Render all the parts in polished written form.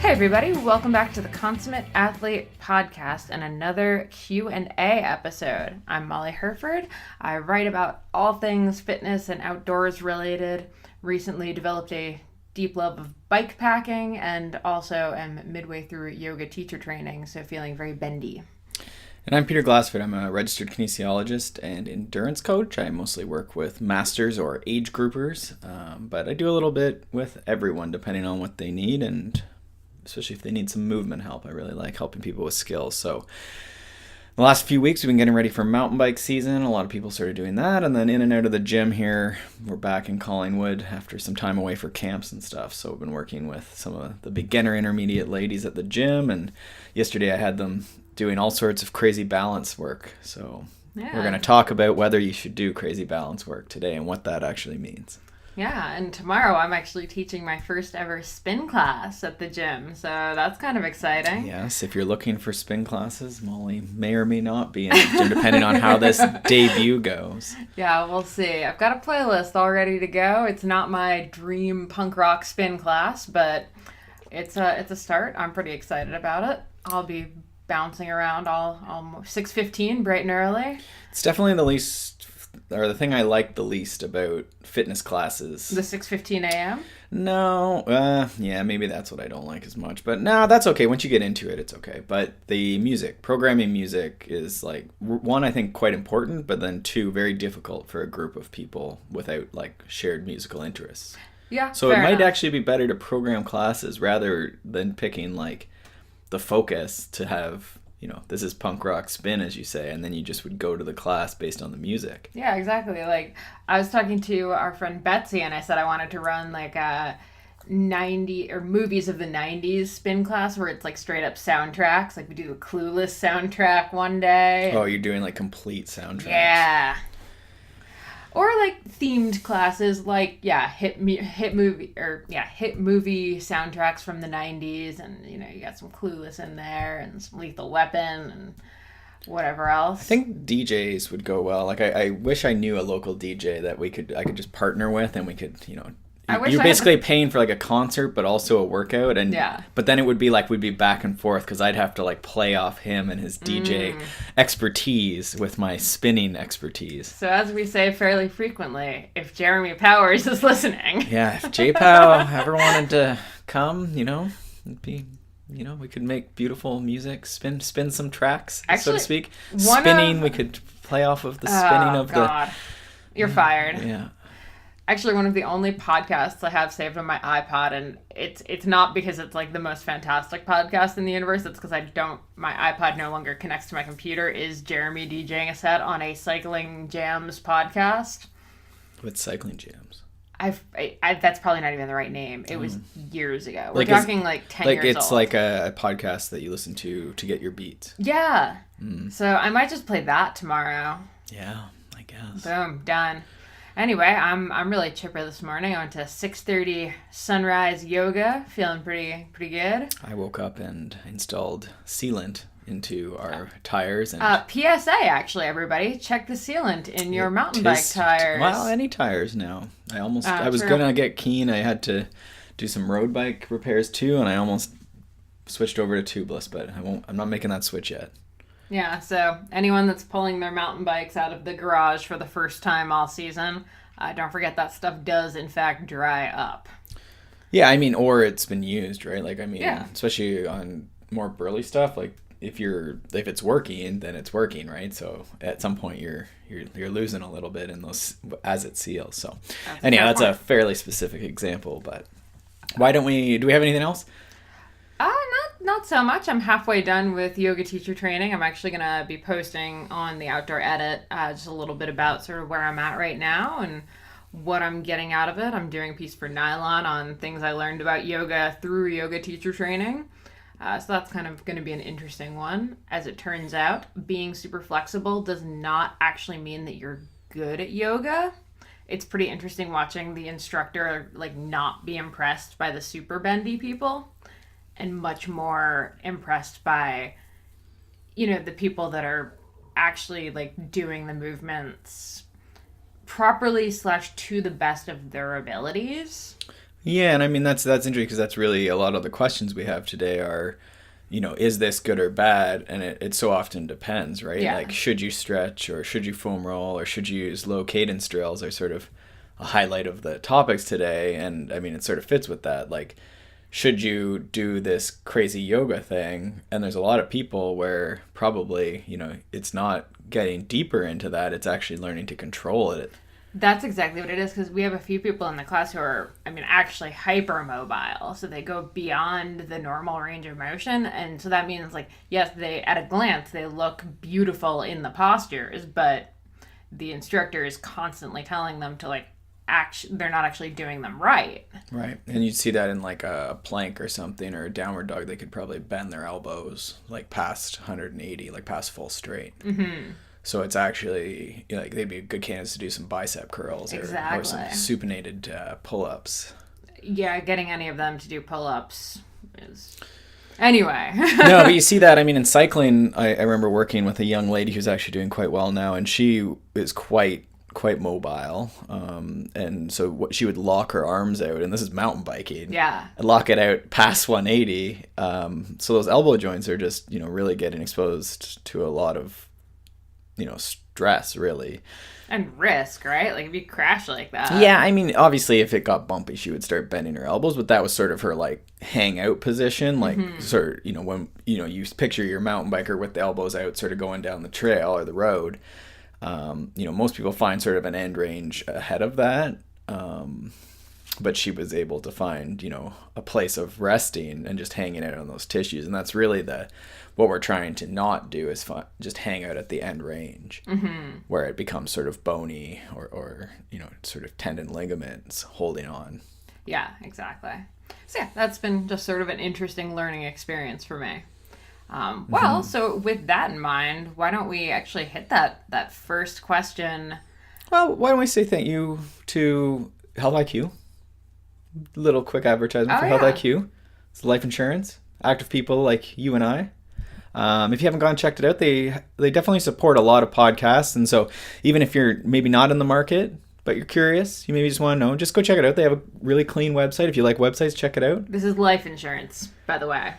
Hey everybody, welcome back to the Consummate Athlete Podcast and another Q&A episode. I'm Molly Herford. I write about all things fitness and outdoors related. Recently developed a deep love of bike packing and also am midway through yoga teacher training, so feeling very bendy. And I'm Peter Glassford. I'm a registered kinesiologist and endurance coach. I mostly work with masters or age groupers, but I do a little bit with everyone depending on what they need, and especially if they need some movement help. I really like helping people with skills. So the last few weeks we've been getting ready for mountain bike season. A lot of people started doing that, and then in and out of the gym here. We're back in Collingwood after some time away for camps and stuff. So we've been working with some of the beginner intermediate ladies at the gym, and yesterday I had them doing all sorts of crazy balance work. So we're going to talk about whether you should do crazy balance work today and what that actually means. Yeah, and tomorrow I'm actually teaching my first ever spin class at the gym, so that's kind of exciting. Yes, if you're looking for spin classes, Molly may or may not be in, depending on how this debut goes. Yeah, we'll see. I've got a playlist all ready to go. It's not my dream punk rock spin class, but it's a start. I'm pretty excited about it. I'll be bouncing around all 6:15 bright and early. It's definitely the thing I like the least about fitness classes. The 6:15 a.m.? No, yeah, maybe that's what I don't like as much. But no, that's okay. Once you get into it, it's okay. But the programming music is like, one, I think quite important, but then two, very difficult for a group of people without like shared musical interests. Yeah, so it might actually be better to program classes rather than picking like the focus to have, this is punk rock spin, as you say, and then you just would go to the class based on the music. Yeah, exactly. Like, I was talking to our friend Betsy, and I said I wanted to run like a 90 or movies of the 90s spin class where it's like straight up soundtracks. Like, we do the Clueless soundtrack one day. Oh, you're doing like complete soundtracks. Yeah. Or like themed classes, like hit movie soundtracks from the 90s, and you got some Clueless in there and some Lethal Weapon and whatever else. I think DJs would go well. Like I wish I knew a local DJ that I could just partner with, and we could you're basically paying for like a concert but also a workout, and but then it would be like we'd be back and forth because I'd have to like play off him and his DJ expertise with my spinning expertise. So as we say fairly frequently, if Jeremy Powers is listening, if J-Pow ever wanted to come, it'd be, we could make beautiful music, spin some tracks, so to speak. We could play off of the spinning of God. You're fired. Yeah. Actually, one of the only podcasts I have saved on my iPod, and it's not because it's like the most fantastic podcast in the universe. It's because my iPod no longer connects to my computer, is Jeremy DJing a set on a Cycling Jams podcast. With Cycling Jams? That's probably not even the right name. It was years ago. We're talking like 10 years old. Like it's like a podcast that you listen to get your beats. Yeah. So I might just play that tomorrow. Yeah, I guess. Boom, done. Anyway, I'm really chipper this morning. I went to 6:30 sunrise yoga, feeling pretty good. I woke up and installed sealant into our tires. And PSA, actually, everybody, check the sealant in your mountain bike tires. Well, any tires now. I was gonna get keen. I had to do some road bike repairs too, and I almost switched over to tubeless, but I'm not making that switch yet. Yeah, so anyone that's pulling their mountain bikes out of the garage for the first time all season, don't forget that stuff does, in fact, dry up. Yeah, or it's been used, right? Like, especially on more burly stuff, like if it's working, then it's working, right? So at some point you're losing a little bit in those as it seals. So that's a fairly specific example, but do we have anything else? Not so much. I'm halfway done with yoga teacher training. I'm actually going to be posting on the Outdoor Edit just a little bit about sort of where I'm at right now and what I'm getting out of it. I'm doing a piece for Nylon on things I learned about yoga through yoga teacher training. So that's kind of going to be an interesting one. As it turns out, being super flexible does not actually mean that you're good at yoga. It's pretty interesting watching the instructor like not be impressed by the super bendy people, and much more impressed by, the people that are actually like doing the movements properly / to the best of their abilities. Yeah, and I mean that's interesting because that's really a lot of the questions we have today are, is this good or bad? And it so often depends, right? Yeah. Like, should you stretch or should you foam roll or should you use low cadence drills are sort of a highlight of the topics today. And I mean, it sort of fits with that. Like, should you do this crazy yoga thing? And there's a lot of people where probably, it's not getting deeper into that. It's actually learning to control it. That's exactly what it is, because we have a few people in the class who are, actually hypermobile. So they go beyond the normal range of motion. And so that means, like, yes, at a glance, they look beautiful in the postures, but the instructor is constantly telling them to, like, they're not actually doing them right. Right. And you'd see that in, like, a plank or something or a downward dog. They could probably bend their elbows, like, past 180, like, past full straight. Mm-hmm. So it's actually, like, they'd be good candidates to do some bicep curls or some supinated pull-ups. Yeah, getting any of them to do pull-ups is... Anyway. No, but you see that, in cycling, I remember working with a young lady who's actually doing quite well now, and she is quite mobile. And so she would lock her arms out, and this is mountain biking. Yeah. And lock it out past 180. So those elbow joints are just, really getting exposed to a lot of stress, really. And risk, right? Like, if you crash like that. Yeah, obviously, if it got bumpy, she would start bending her elbows, but that was sort of her, like, hangout position. Like, sort of, when, you picture your mountain biker with the elbows out, sort of going down the trail or the road. Most people find sort of an end range ahead of that. But she was able to find, a place of resting and just hanging out on those tissues. And that's really what we're trying to not do is just hang out at the end range, where it becomes sort of bony or sort of tendon ligaments holding on. Yeah, exactly. So yeah, that's been just sort of an interesting learning experience for me. Well, so with that in mind, why don't we actually hit that first question? Well, why don't we say thank you to Health IQ? Little quick advertisement for Health IQ. It's life insurance. Active people like you and I. If you haven't gone and checked it out, they definitely support a lot of podcasts. And so even if you're maybe not in the market, but you're curious, you maybe just want to know, just go check it out. They have a really clean website. If you like websites, check it out. This is life insurance, by the way.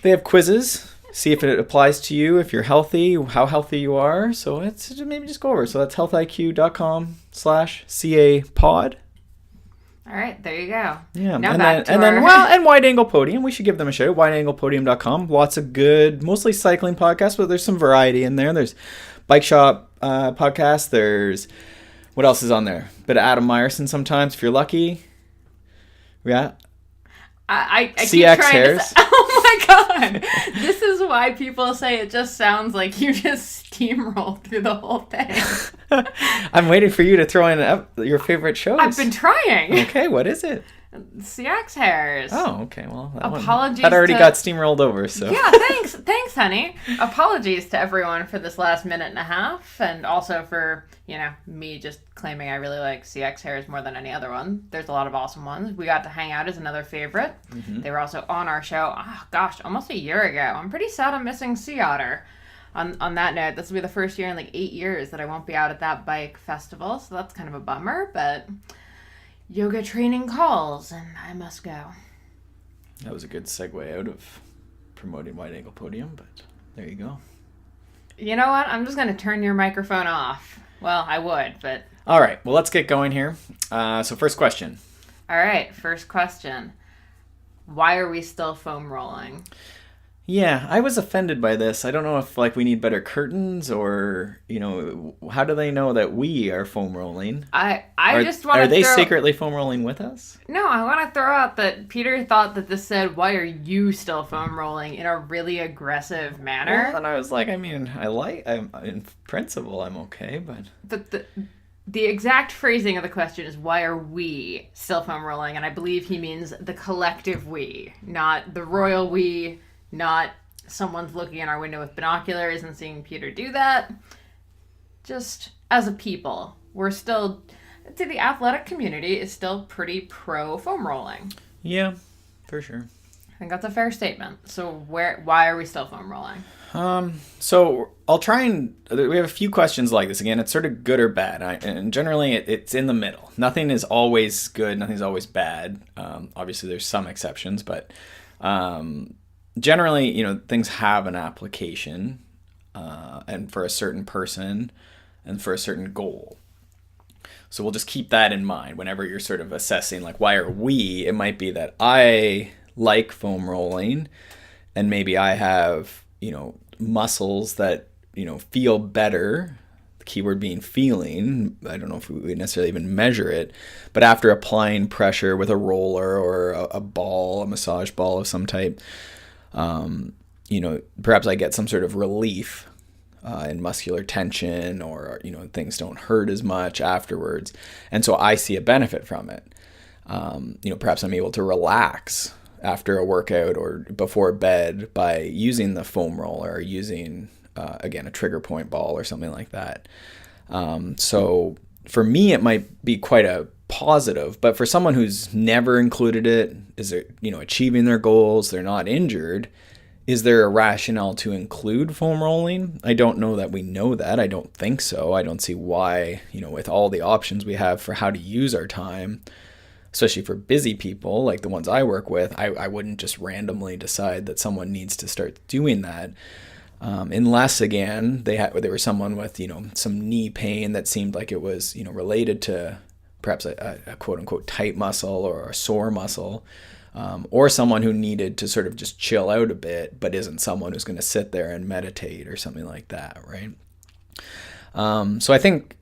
They have quizzes. See if it applies to you, if you're healthy, how healthy you are. So it's maybe just go over. So that's healthiq.com/CA pod. All right, there you go. Yeah, and Wide Angle Podium. We should give them a shout. WideAnglePodium.com. Lots of good, mostly cycling podcasts, but there's some variety in there. There's Bike Shop podcast. There's what else is on there? Bit of Adam Meyerson sometimes if you're lucky. Yeah. I CX keep trying hairs. Oh my god! This is why people say it just sounds like you just steamrolled through the whole thing. I'm waiting for you to throw in your favorite shows. I've been trying. Okay, what is it? CX hairs. Oh, okay. Well, apologies. That already got steamrolled over. So yeah, thanks, honey. Apologies to everyone for this last minute and a half, and also for me just claiming I really like CX hairs more than any other one. There's a lot of awesome ones. We Got to Hang Out is another favorite. They were also on our show. Oh gosh, almost a year ago. I'm pretty sad I'm missing Sea Otter. On that note, this will be the first year in like 8 years that I won't be out at that bike festival, so that's kind of a bummer, but yoga training calls, and I must go. That was a good segue out of promoting Wide Angle Podium, but there you go. You know what? I'm just going to turn your microphone off. Well, I would, but... All right, well, let's get going here. So first question. All right, first question. Why are we still foam rolling? Yeah, I was offended by this. I don't know if we need better curtains or, how do they know that we are foam rolling? I just want to Are they secretly foam rolling with us? No, I want to throw out that Peter thought that this said, why are you still foam rolling in a really aggressive manner? Well, and I was like, I'm in principle, I'm okay, but... But the exact phrasing of the question is, why are we still foam rolling? And I believe he means the collective we, not the royal we, not someone's looking in our window with binoculars and seeing Peter do that. Just as a people, we're still... I'd say the athletic community is still pretty pro foam rolling. Yeah, for sure. I think that's a fair statement. So why are we still foam rolling? So I'll try and we have a few questions like this. Again, it's sort of good or bad, and generally it's in the middle. Nothing is always good. Nothing's always bad. Obviously, there's some exceptions, but generally, things have an application, and for a certain person, and for a certain goal. So we'll just keep that in mind whenever you're sort of assessing, like, why are we? It might be that I like foam rolling, and maybe I have muscles that feel better, the keyword being feeling. I don't know if we necessarily even measure it, but after applying pressure with a roller or a ball, a massage ball of some type, perhaps I get some sort of relief in muscular tension, or things don't hurt as much afterwards, and so I see a benefit from it. Perhaps I'm able to relax after a workout or before bed by using the foam roller, or using again a trigger point ball or something like that. So for me, it might be quite a positive, but for someone who's never included it, is it achieving their goals, they're not injured, is there a rationale to include foam rolling? I don't know that we know that. I don't think so. I don't see why, with all the options we have for how to use our time, especially for busy people like the ones I work with, I wouldn't just randomly decide that someone needs to start doing that. Unless, again, they were someone with, some knee pain that seemed like it was, related to perhaps a quote unquote tight muscle or a sore muscle. Or someone who needed to sort of just chill out a bit, but isn't someone who's going to sit there and meditate or something like that, right? So I think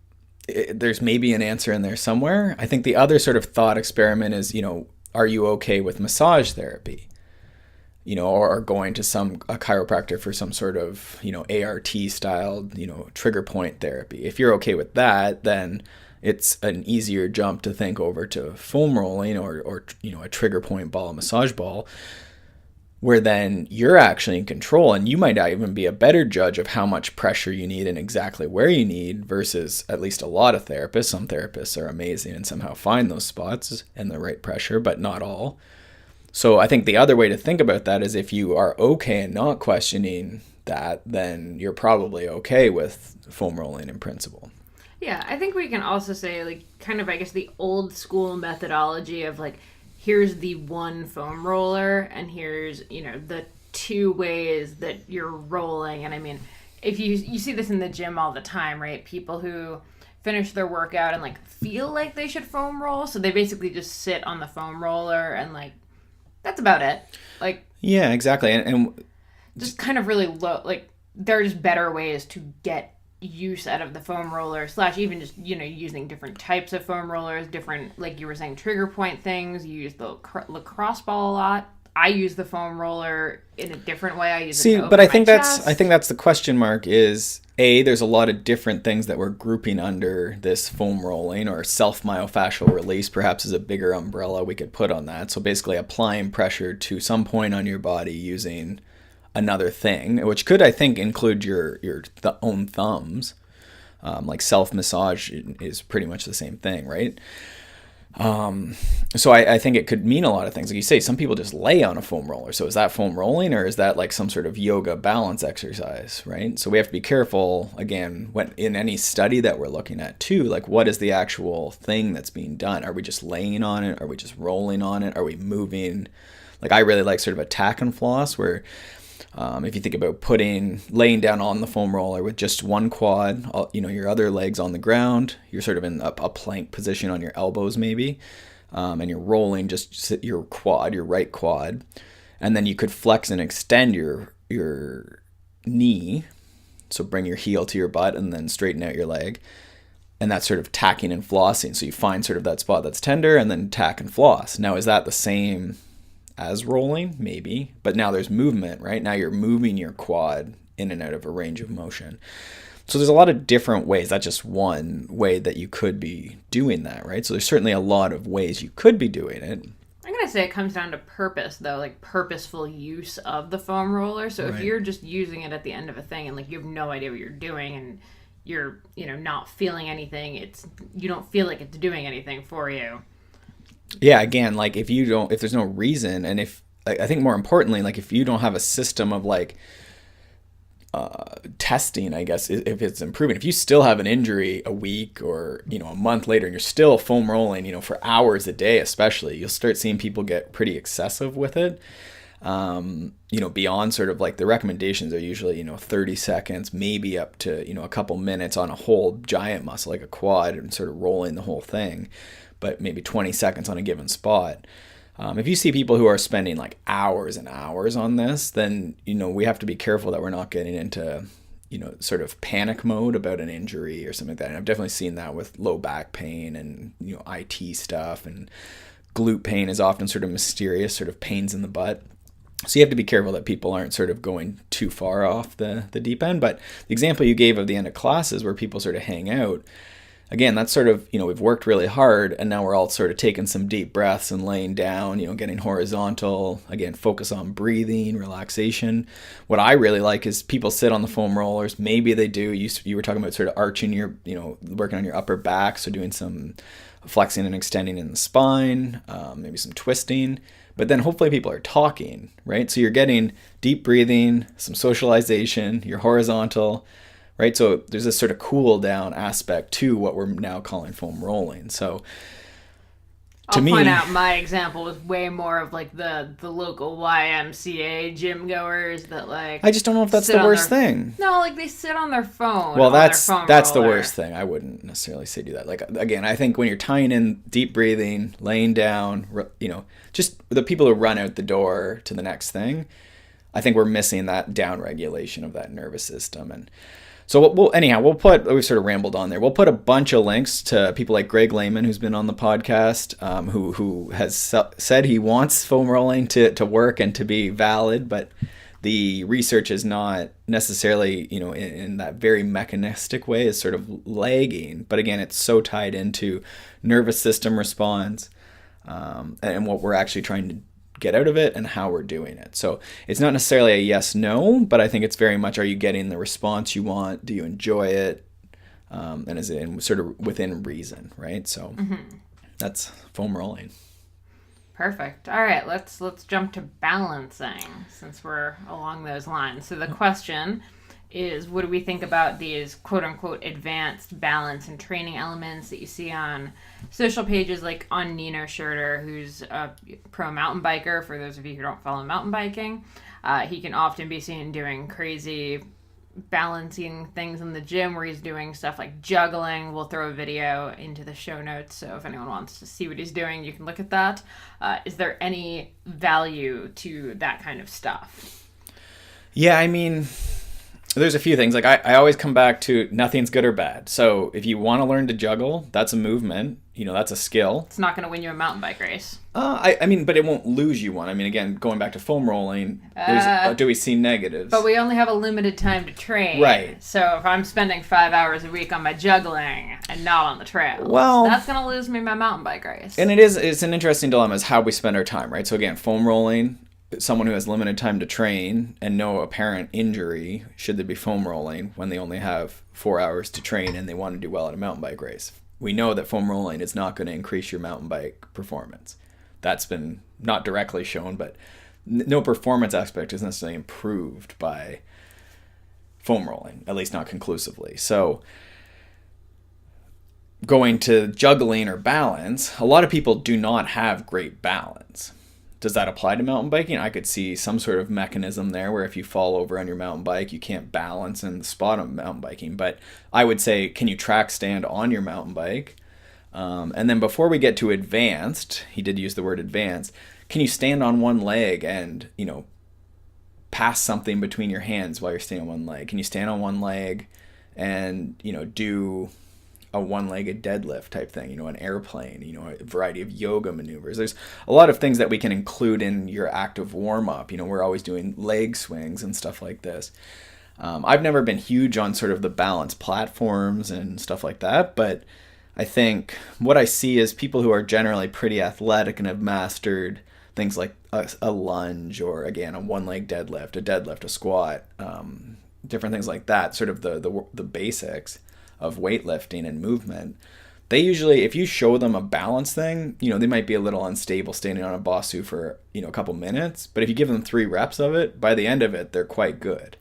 there's maybe an answer in there somewhere. I think the other sort of thought experiment is, are you okay with massage therapy? Or going to a chiropractor for some sort of, ART styled, trigger point therapy. If you're okay with that, then it's an easier jump to think over to foam rolling or a trigger point ball, a massage ball, where then you're actually in control, and you might even be a better judge of how much pressure you need and exactly where you need, versus at least a lot of therapists. Some therapists are amazing and somehow find those spots and the right pressure, but not all. So I think the other way to think about that is, if you are okay and not questioning that, then you're probably okay with foam rolling in principle. Yeah, I think we can also say, kind of, I guess, the old school methodology of, here's the one foam roller, and here's, the two ways that you're rolling. And I mean, if you see this in the gym all the time, right? People who finish their workout and, feel like they should foam roll, so they basically just sit on the foam roller, and, that's about it. Yeah, exactly. And just kind of really low, there are just better ways to get use out of the foam roller, / even just using different types of foam rollers, different, like you were saying, trigger point things. You use the lacrosse ball a lot. I use the foam roller in a different way. I use it to open but I think my that's chest. I think that's the question mark. Is there's a lot of different things that we're grouping under this foam rolling, or self myofascial release perhaps is a bigger umbrella we could put on that. So basically applying pressure to some point on your body using another thing, which could, I think, include your own thumbs. Like self-massage is pretty much the same thing, right? So I think it could mean a lot of things. Like you say, some people just lay on a foam roller. So is that foam rolling, or is that like some sort of yoga balance exercise, right? So we have to be careful, again, when in any study that we're looking at too, like what is the actual thing that's being done? Are we just laying on it? Are we just rolling on it? Are we moving? Like I really like sort of a tack and floss, where if you think about laying down on the foam roller with just one quad, your other leg's on the ground, you're sort of in a plank position on your elbows maybe, and you're rolling just your right quad, and then you could flex and extend your knee, so bring your heel to your butt and then straighten out your leg, and that's sort of tacking and flossing. So you find sort of that spot that's tender and then tack and floss. Now, is that the same as rolling? Maybe, but now there's movement, right? Now you're moving your quad in and out of a range of motion. So there's a lot of different ways. That's just one way that you could be doing that, right? So there's certainly a lot of ways you could be doing it. I'm going to say it comes down to purpose, though, like purposeful use of the foam roller. So if you're just using it at the end of a thing and like you have no idea what you're doing and you're, not feeling anything, you don't feel like it's doing anything for you. Yeah, again, like if there's no reason, and I think more importantly, like if you don't have a system of like, testing, I guess, if it's improving. If you still have an injury a week or, a month later and you're still foam rolling, for hours a day, especially, you'll start seeing people get pretty excessive with it. Beyond sort of like the recommendations are usually, 30 seconds, maybe up to, a couple minutes on a whole giant muscle like a quad and sort of rolling the whole thing, but maybe 20 seconds on a given spot. If you see people who are spending like hours and hours on this, then, we have to be careful that we're not getting into, sort of panic mode about an injury or something like that. And I've definitely seen that with low back pain and, IT stuff, and glute pain is often sort of mysterious, sort of pains in the butt. So you have to be careful that people aren't sort of going too far off the deep end. But the example you gave of the end of classes where people sort of hang out, again, that's sort of, we've worked really hard and now we're all sort of taking some deep breaths and laying down, getting horizontal, again, focus on breathing, relaxation. What I really like is people sit on the foam rollers. Maybe they do. You were talking about sort of arching your, working on your upper back. So doing some flexing and extending in the spine, maybe some twisting. But then hopefully people are talking, right? So you're getting deep breathing, some socialization, you're horizontal, right? So there's this sort of cool down aspect to what we're now calling foam rolling. So I'll point out my example was way more of like the local YMCA gym goers that like. I just don't know if that's the worst thing. No, like they sit on their phone. Well, that's the worst thing. I wouldn't necessarily say do that. Like, again, I think when you're tying in deep breathing, laying down, just the people who run out the door to the next thing, I think we're missing that down regulation of that nervous system. And so we've sort of rambled on there. We'll put a bunch of links to people like Greg Lehman, who's been on the podcast, who has said he wants foam rolling to work and to be valid, but the research is not necessarily, in that very mechanistic way, is sort of lagging. But again, it's so tied into nervous system response and what we're actually trying to get out of it and how we're doing it. So it's not necessarily a yes, no, but I think it's very much, are you getting the response you want? Do you enjoy it? And is it sort of within reason, right? So That's foam rolling. Perfect. All right, let's jump to balancing since we're along those lines. So the question is, what do we think about these quote-unquote advanced balance and training elements that you see on social pages like on Nino Schurter, who's a pro mountain biker, for those of you who don't follow mountain biking. He can often be seen doing crazy balancing things in the gym where he's doing stuff like juggling. We'll throw a video into the show notes, so if anyone wants to see what he's doing, you can look at that. Is there any value to that kind of stuff? Yeah, I mean, there's a few things. Like I always come back to nothing's good or bad. So if you want to learn to juggle, that's a movement. That's a skill. It's not going to win you a mountain bike race. I mean, but it won't lose you one. I mean, again, going back to foam rolling, do we see negatives? But we only have a limited time to train. Right. So if I'm spending 5 hours a week on my juggling and not on the trail, that's going to lose me my mountain bike race. And it's an interesting dilemma is how we spend our time, right? So again, foam rolling, someone who has limited time to train and no apparent injury, should they be foam rolling when they only have 4 hours to train and they want to do well at a mountain bike race? We know that foam rolling is not going to increase your mountain bike performance. That's been not directly shown, but no performance aspect is necessarily improved by foam rolling, at least not conclusively. So going to juggling or balance, a lot of people do not have great balance. Does that apply to mountain biking? I could see some sort of mechanism there where if you fall over on your mountain bike, you can't balance in the spot on mountain biking. But I would say, can you track stand on your mountain bike? And then before we get to advanced, he did use the word advanced, can you stand on one leg and, pass something between your hands while you're standing on one leg? Can you stand on one leg and, do a one-legged deadlift type thing, an airplane, a variety of yoga maneuvers. There's a lot of things that we can include in your active warm-up. We're always doing leg swings and stuff like this. I've never been huge on sort of the balance platforms and stuff like that, but I think what I see is people who are generally pretty athletic and have mastered things like a lunge or, again, a one-leg deadlift, a squat, different things like that, sort of the basics of weightlifting and movement. They usually, if you show them a balance thing, they might be a little unstable standing on a Bosu for, a couple minutes, but if you give them 3 reps of it, by the end of it, they're quite good.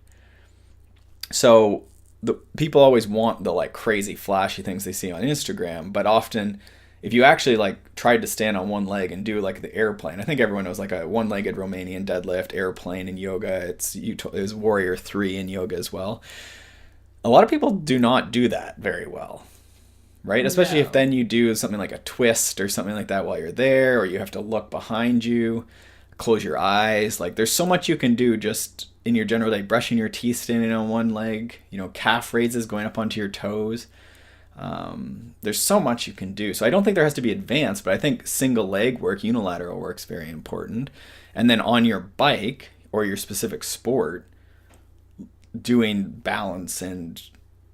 So the people always want the like crazy flashy things they see on Instagram, but often if you actually like tried to stand on one leg and do like the airplane, I think everyone knows like a one-legged Romanian deadlift, airplane in yoga. It was Warrior 3 in yoga as well. A lot of people do not do that very well, right? Especially if then you do something like a twist or something like that while you're there, or you have to look behind you, close your eyes. Like there's so much you can do just in your general day, brushing your teeth, standing on one leg, calf raises, going up onto your toes. There's so much you can do. So I don't think there has to be advanced, but I think single leg work, unilateral work is very important. And then on your bike or your specific sport, doing balance and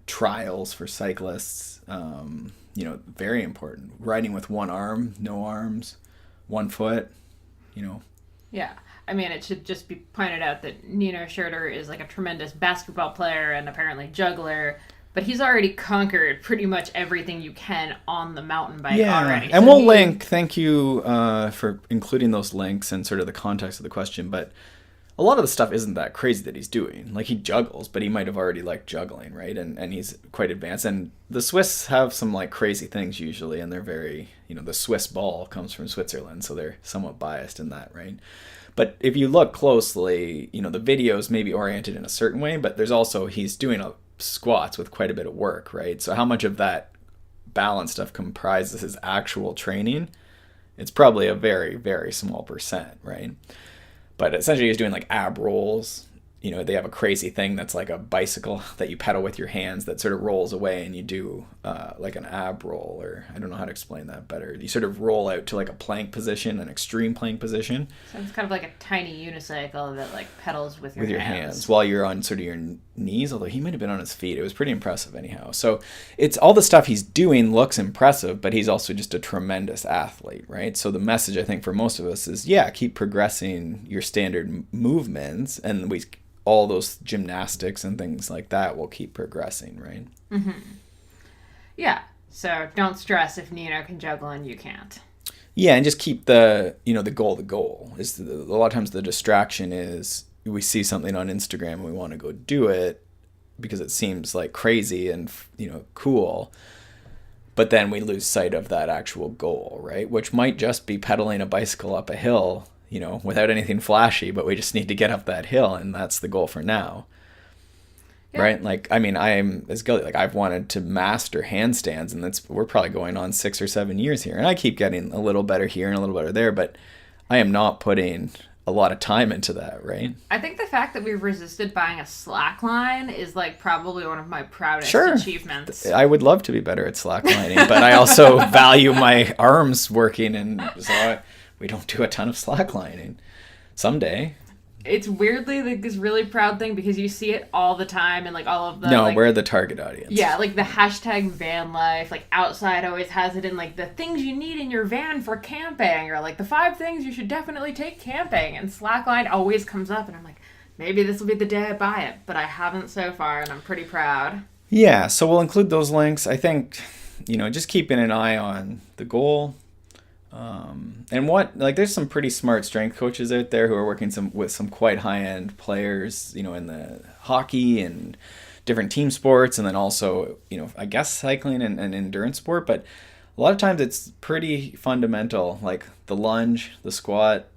trials for cyclists, very important. Riding with one arm, no arms, 1 foot, Yeah. I mean, it should just be pointed out that Nino Schurter is like a tremendous basketball player and apparently juggler, but he's already conquered pretty much everything you can on the mountain bike already. And we'll link, thank you for including those links and sort of the context of the question, but a lot of the stuff isn't that crazy that he's doing. Like he juggles, but he might have already liked juggling, right? And he's quite advanced. And the Swiss have some like crazy things usually, and they're very, the Swiss ball comes from Switzerland, so they're somewhat biased in that, right? But if you look closely, the videos may be oriented in a certain way, but there's also, he's doing squats with quite a bit of work, right? So how much of that balance stuff comprises his actual training? It's probably a very, very small percent, right? But essentially he's doing like ab rolls. They have a crazy thing that's like a bicycle that you pedal with your hands that sort of rolls away, and you do like an ab roll, or I don't know how to explain that better. You sort of roll out to like a plank position, an extreme plank position. So it's kind of like a tiny unicycle that like pedals with your hands while you're on sort of your knees, although he might have been on his feet. It was pretty impressive anyhow. So it's all the stuff he's doing looks impressive, but he's also just a tremendous athlete, right? So the message I think for most of us is, keep progressing your standard movements, and all those gymnastics and things like that will keep progressing, right? Mm-hmm. Yeah. So don't stress if Nino can juggle and you can't. Yeah, and just keep the goal. The goal is a lot of times the distraction is we see something on Instagram and we want to go do it because it seems like crazy and cool, but then we lose sight of that actual goal, right? Which might just be pedaling a bicycle up a hill, without anything flashy, but we just need to get up that hill, and that's the goal for now. Yeah. Right? Like, I mean, I'm as guilty. Like, I've wanted to master handstands, and we're probably going on 6 or 7 years here, and I keep getting a little better here and a little better there, but I am not putting a lot of time into that, right? I think the fact that we've resisted buying a slackline is like probably one of my proudest achievements. I would love to be better at slacklining, but I also value my arms working, and so we don't do a ton of slacklining. Someday. It's weirdly like this really proud thing because you see it all the time and like all of the... No, we're the target audience. Yeah, like the hashtag van life, like Outside always has it in like the things you need in your van for camping, or like the 5 things you should definitely take camping, and slackline always comes up, and I'm like, maybe this will be the day I buy it, but I haven't so far, and I'm pretty proud. Yeah, so we'll include those links. I think, just keeping an eye on the goal. And there's some pretty smart strength coaches out there who are working with some quite high-end players, in the hockey and different team sports, and then also, I guess cycling and endurance sport, but a lot of times it's pretty fundamental, like the lunge, the squat.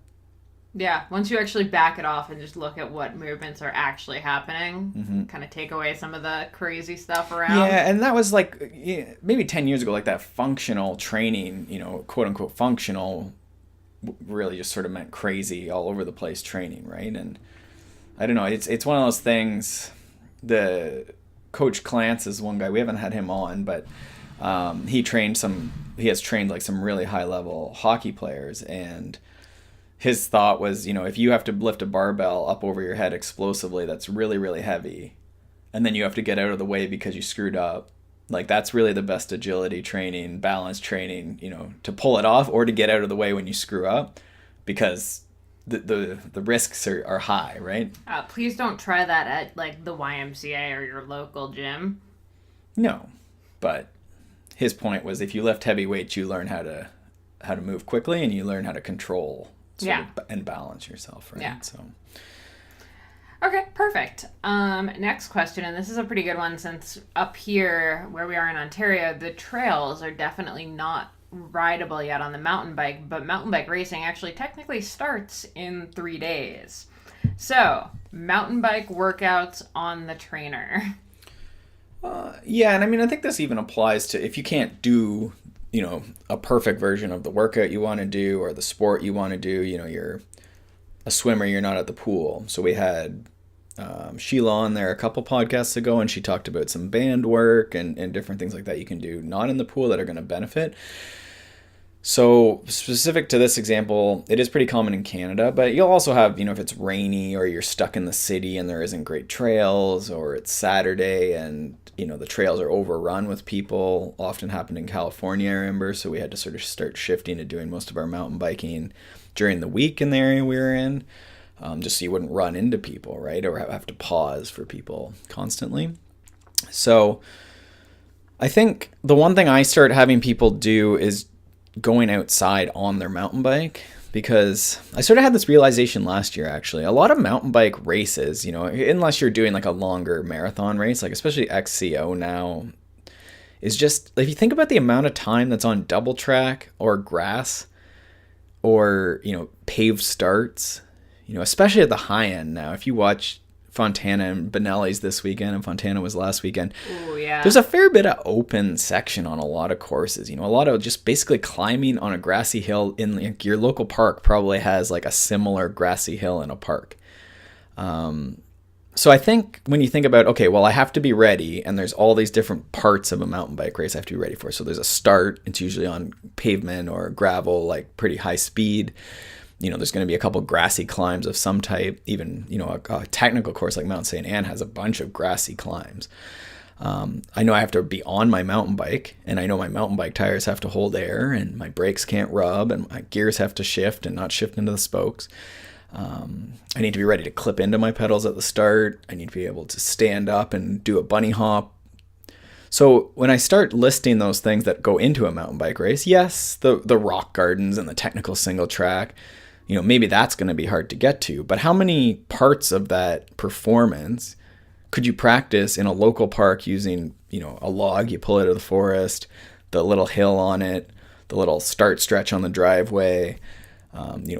Yeah, once you actually back it off and just look at what movements are actually happening, kind of take away some of the crazy stuff around. Yeah, and that was like maybe 10 years ago, like that functional training, quote unquote functional, really just sort of meant crazy all over the place training, right? And I don't know, it's one of those things. The Coach Clance is one guy, we haven't had him on, but he has trained like some really high level hockey players, and his thought was, if you have to lift a barbell up over your head explosively, that's really, really heavy, and then you have to get out of the way because you screwed up, like that's really the best agility training, balance training, to pull it off or to get out of the way when you screw up, because the risks are high, right? Please don't try that at like the YMCA or your local gym. No, but his point was if you lift heavy weights, you learn how to move quickly, and you learn how to control and balance yourself, right? Yeah. So, Okay, perfect. Next question, and this is a pretty good one since up here where we are in Ontario, the trails are definitely not rideable yet on the mountain bike, but mountain bike racing actually technically starts in 3 days. So, mountain bike workouts on the trainer. Yeah, and I mean, I think this even applies to if you can't do, a perfect version of the workout you want to do or the sport you want to do. You're a swimmer, you're not at the pool. So we had Sheila on there a couple podcasts ago, and she talked about some band work and different things like that you can do not in the pool that are going to benefit. So specific to this example, it is pretty common in Canada, but you'll also have, if it's rainy or you're stuck in the city and there isn't great trails, or it's Saturday and, the trails are overrun with people, often happened in California, I remember. So we had to sort of start shifting to doing most of our mountain biking during the week in the area we were in, just so you wouldn't run into people, right? Or have to pause for people constantly. So I think the one thing I start having people do is going outside on their mountain bike, because I sort of had this realization last year, actually. A lot of mountain bike races, unless you're doing like a longer marathon race, like especially XCO now, is just, if you think about the amount of time that's on double track or grass or, paved starts, especially at the high end now. If you watch Fontana and Benelli's this weekend, and Fontana was last weekend. Ooh, yeah. There's a fair bit of open section on a lot of courses. A lot of just basically climbing on a grassy hill in your local park probably has like a similar grassy hill in a park. So I think when you think about, okay, well, I have to be ready, and there's all these different parts of a mountain bike race I have to be ready for. So there's a start. It's usually on pavement or gravel, like pretty high speed. There's going to be a couple grassy climbs of some type. Even, a technical course like Mount St. Anne has a bunch of grassy climbs. I know I have to be on my mountain bike, and I know my mountain bike tires have to hold air, and my brakes can't rub, and my gears have to shift and not shift into the spokes. I need to be ready to clip into my pedals at the start. I need to be able to stand up and do a bunny hop. So when I start listing those things that go into a mountain bike race, yes, the rock gardens and the technical single track, maybe that's going to be hard to get to, but how many parts of that performance could you practice in a local park using, a log you pull out of the forest, the little hill on it, the little start stretch on the driveway,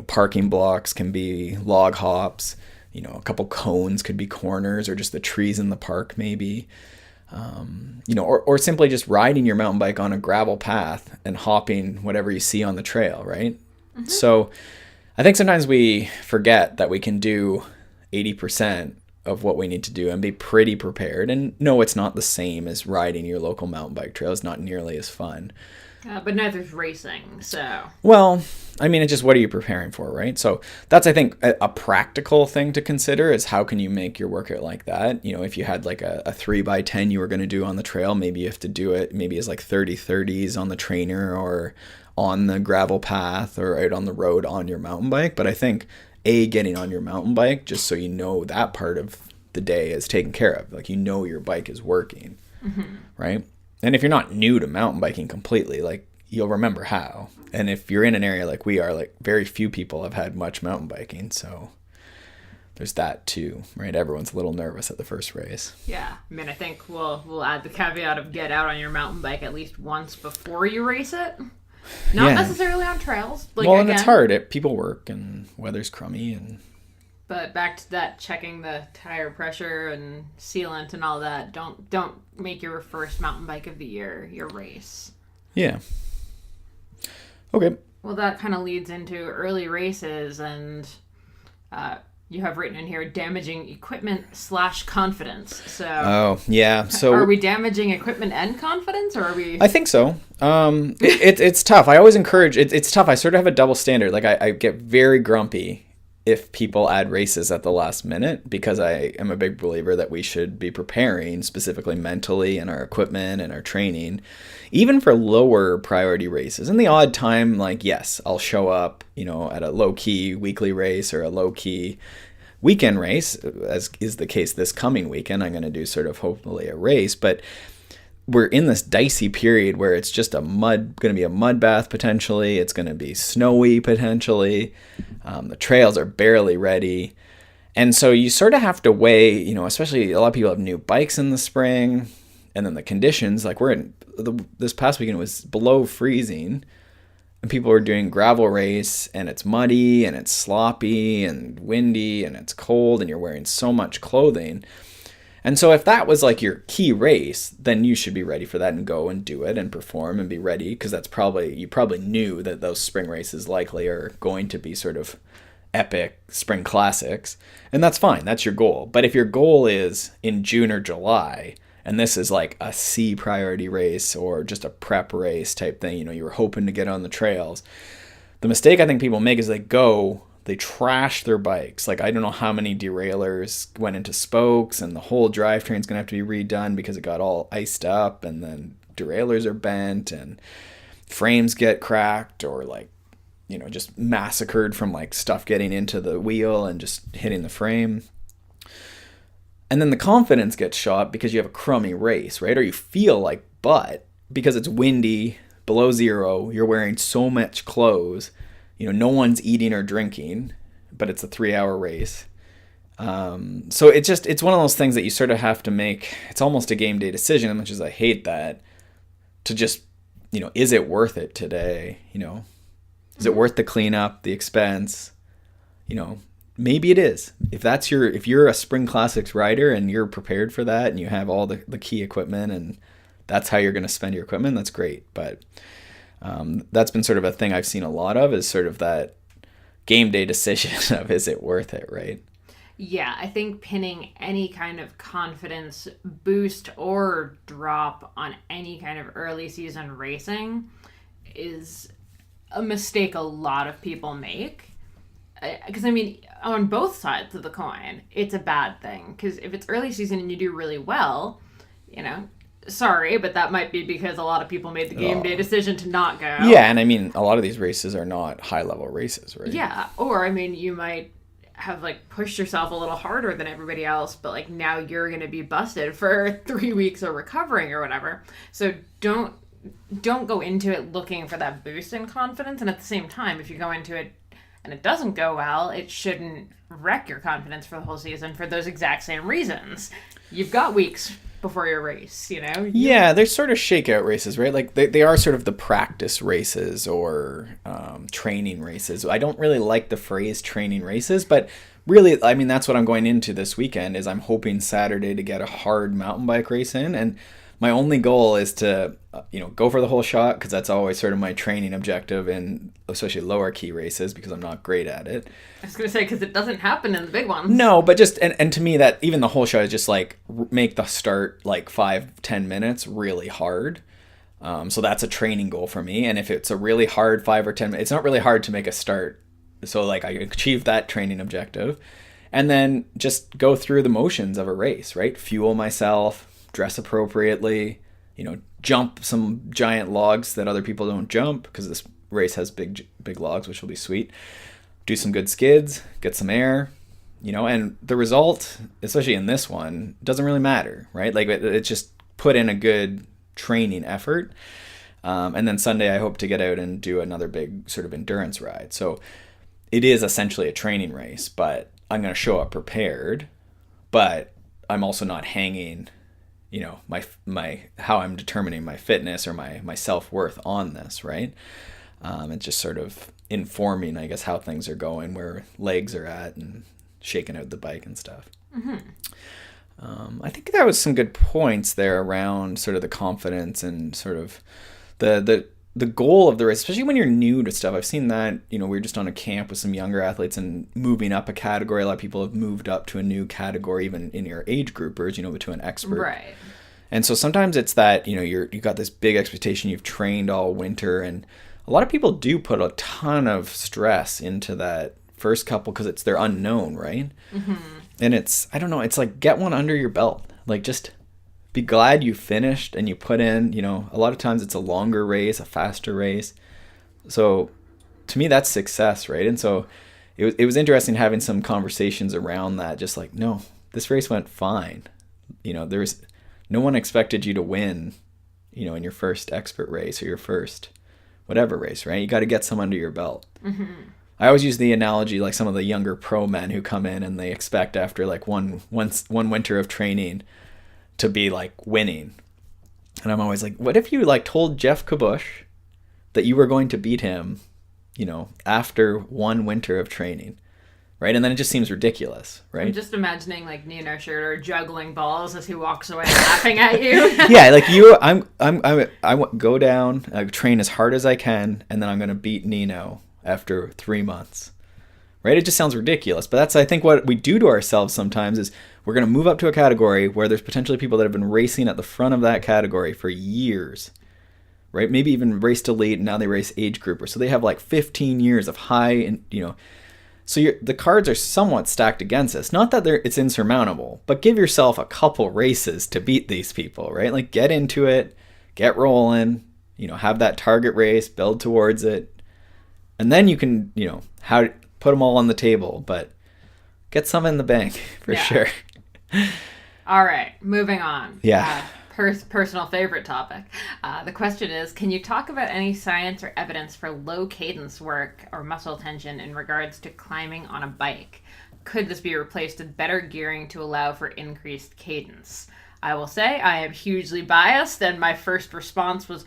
parking blocks can be log hops, a couple cones could be corners, or just the trees in the park maybe, or simply just riding your mountain bike on a gravel path and hopping whatever you see on the trail, right? Mm-hmm. So I think sometimes we forget that we can do 80% of what we need to do and be pretty prepared. And no, it's not the same as riding your local mountain bike trail. It's not nearly as fun. But neither's racing, so. Well, I mean, it's just what are you preparing for, right? So that's, I think, a practical thing to consider is how can you make your workout like that? If you had like a 3x10 you were going to do on the trail, maybe you have to do it maybe as like 30/30s on the trainer or on the gravel path or out on the road on your mountain bike. But I think getting on your mountain bike, just so you know that part of the day is taken care of, like your bike is working, mm-hmm. right? And if you're not new to mountain biking completely, like you'll remember how. And if you're in an area like we are, like very few people have had much mountain biking, so there's that too, right? Everyone's a little nervous at the first race. Yeah, I mean, I think we'll add the caveat of get out on your mountain bike at least once before you race it. Not necessarily on trails. And it's hard. People work and weather's crummy. But back to that, checking the tire pressure and sealant and all that. Don't make your first mountain bike of the year your race. Yeah. Okay. Well, that kind of leads into early races, and you have written in here damaging equipment / confidence. So. Oh yeah. So are we damaging equipment and confidence, or are we? I think so. It's tough. I always encourage. It's tough. I sort of have a double standard. Like I get very grumpy if people add races at the last minute, because I am a big believer that we should be preparing specifically mentally in our equipment and our training, even for lower priority races. And the odd time, like, yes, I'll show up, at a low key weekly race or a low key weekend race, as is the case this coming weekend. I'm going to do sort of hopefully a race, but we're in this dicey period where it's just going to be a mud bath potentially. It's going to be snowy potentially. The trails are barely ready. And so you sort of have to weigh, especially a lot of people have new bikes in the spring, and then the conditions, like this past weekend was below freezing, and people are doing gravel race, and it's muddy and it's sloppy and windy and it's cold and you're wearing so much clothing. And so if that was like your key race, then you should be ready for that and go and do it and perform and be ready, because you probably knew that those spring races likely are going to be sort of epic spring classics, and that's fine. That's your goal. But if your goal is in June or July, and this is like a C priority race or just a prep race type thing, you were hoping to get on the trails, the mistake I think people make is they trash their bikes. Like, I don't know how many derailleurs went into spokes, and the whole drivetrain's gonna have to be redone because it got all iced up, and then derailleurs are bent and frames get cracked, or like, just massacred from like stuff getting into the wheel and just hitting the frame. And then the confidence gets shot because you have a crummy race, right? Or you feel like butt because it's windy, below zero, you're wearing so much clothes, no one's eating or drinking, but it's a 3-hour race. So it's one of those things that you sort of have to make. It's almost a game day decision, as much as I hate that, to just, is it worth it today? Is it worth the cleanup, the expense? Maybe it is. If you're a Spring Classics rider and you're prepared for that and you have all the key equipment and that's how you're going to spend your equipment, that's great. But that's been sort of a thing I've seen a lot of, is sort of that game day decision of, is it worth it, right? Yeah, I think pinning any kind of confidence boost or drop on any kind of early season racing is a mistake a lot of people make. Because, on both sides of the coin, it's a bad thing. Because if it's early season and you do really well, sorry, but that might be because a lot of people made the game day decision to not go. Yeah, and a lot of these races are not high-level races, right? Yeah, or, you might have, pushed yourself a little harder than everybody else, but, now you're going to be busted for 3 weeks of recovering or whatever. So don't go into it looking for that boost in confidence. And at the same time, if you go into it and it doesn't go well, it shouldn't wreck your confidence for the whole season for those exact same reasons. You've got weeks before your race, Yeah, they're sort of shakeout races, right? Like they are sort of the practice races or training races. I don't really like the phrase training races, but really, that's what I'm going into this weekend, is I'm hoping Saturday to get a hard mountain bike race in. And my only goal is to, go for the whole shot, because that's always sort of my training objective in especially lower key races, because I'm not great at it. I was going to say, because it doesn't happen in the big ones. No, but just, and to me, that even the whole shot is just make the start 5-10 minutes really hard. So that's a training goal for me. And if it's a really hard 5 or 10 minutes, it's not really hard to make a start. So I achieve that training objective, and then just go through the motions of a race, right? Fuel myself, dress appropriately, jump some giant logs that other people don't jump, because this race has big logs, which will be sweet. Do some good skids, get some air, and the result, especially in this one, doesn't really matter, right? It's just put in a good training effort. And then Sunday, I hope to get out and do another big sort of endurance ride. So it is essentially a training race, but I'm going to show up prepared, but I'm also not hanging, my how I'm determining my fitness or my self-worth on this, right? It's just sort of informing, I guess, how things are going, where legs are at, and shaking out the bike and stuff. Mm-hmm. I think that was some good points there around sort of the confidence and sort of the goal of the race, especially when you're new to stuff. I've seen that, we were just on a camp with some younger athletes and moving up a category. A lot of people have moved up to a new category, even in your age groupers, to an expert. Right. And so sometimes it's that, you got this big expectation, you've trained all winter, and a lot of people do put a ton of stress into that first couple because it's their unknown, right? Mm-hmm. And it's, I don't know, it's get one under your belt. Just be glad you finished and you put in, a lot of times it's a longer race, a faster race. So to me, that's success, right? And so it was interesting having some conversations around that, just no, this race went fine. There's no one expected you to win, in your first expert race or your first whatever race, right? You got to get some under your belt. Mm-hmm. I always use the analogy like some of the younger pro men who come in and they expect after like one winter of training to be like winning. And I'm always like, what if you like told Jeff Kabush that you were going to beat him, after one winter of training, right? And then it just seems ridiculous, right? I'm just imagining like Nino Schurter juggling balls as he walks away laughing at you. Yeah, like I go down, I train as hard as I can, and then I'm going to beat Nino after 3 months, right? It just sounds ridiculous. But that's, I think, what we do to ourselves sometimes is we're going to move up to a category where there's potentially people that have been racing at the front of that category for years, right? Maybe even raced elite, and now they race age grouper. So they have like 15 years of high, and so the cards are somewhat stacked against us. Not that it's insurmountable, but give yourself a couple races to beat these people, right? Like get into it, get rolling, have that target race, build towards it. And then you can, put them all on the table, but get some in the bank for sure. All right, moving on. Yeah. Personal favorite topic. The question is, can you talk about any science or evidence for low cadence work or muscle tension in regards to climbing on a bike? Could this be replaced with better gearing to allow for increased cadence? I will say I am hugely biased, and my first response was,